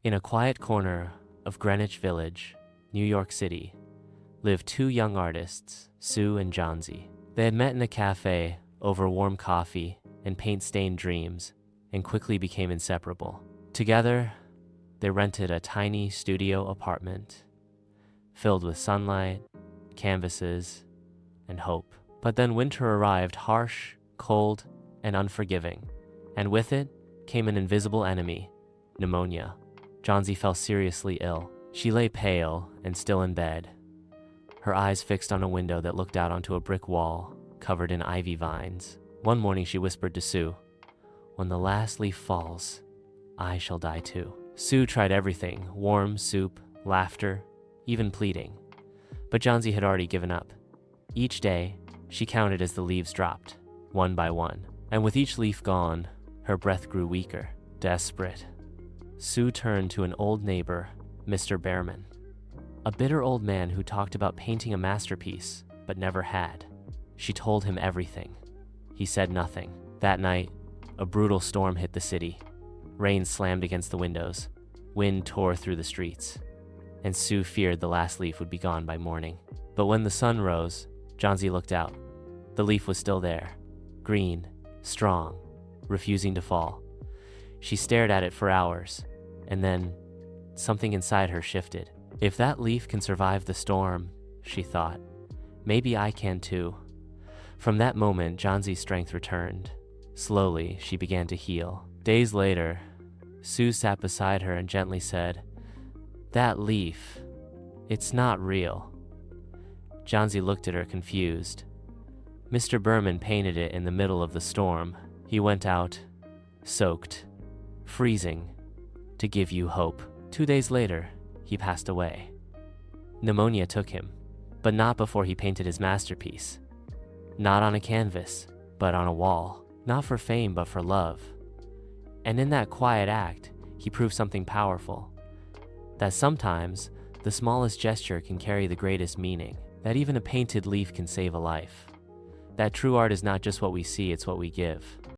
In a quiet corner of Greenwich Village, New York City, lived two young artists, Sue and Johnsy. They had met in a cafe over warm coffee and paint-stained dreams and quickly became inseparable. Together, they rented a tiny studio apartment filled with sunlight, canvases, and hope. But then winter arrived, harsh, cold, and unforgiving, and with it came an invisible enemy, pneumonia. Johnsy fell seriously ill. She lay pale and still in bed, her eyes fixed on a window that looked out onto a brick wall covered in ivy vines. One morning she whispered to Sue, "When the last leaf falls, I shall die too." Sue tried everything, warm soup, laughter, even pleading. But Johnsy had already given up. Each day, she counted as the leaves dropped, one by one. And with each leaf gone, her breath grew weaker, desperate. Sue turned to an old neighbor, Mr. Behrman, a bitter old man who talked about painting a masterpiece, but never had. She told him everything. He said nothing. That night, a brutal storm hit the city. Rain slammed against the windows. Wind tore through the streets. And Sue feared the last leaf would be gone by morning. But when the sun rose, Johnsy looked out. The leaf was still there, green, strong, refusing to fall. She stared at it for hours, and then something inside her shifted. If that leaf can survive the storm, she thought, maybe I can too. From that moment, Johnsy's strength returned. Slowly, she began to heal. Days later, Sue sat beside her and gently said, "That leaf, it's not real." Johnsy looked at her confused. "Mr. Behrman painted it in the middle of the storm. He went out, soaked, freezing, to give you hope. 2 days later, he passed away. Pneumonia took him, but not before he painted his masterpiece. Not on a canvas, but on a wall. Not for fame, but for love. And in that quiet act, he proved something powerful. That sometimes, the smallest gesture can carry the greatest meaning. That even a painted leaf can save a life. That true art is not just what we see, it's what we give."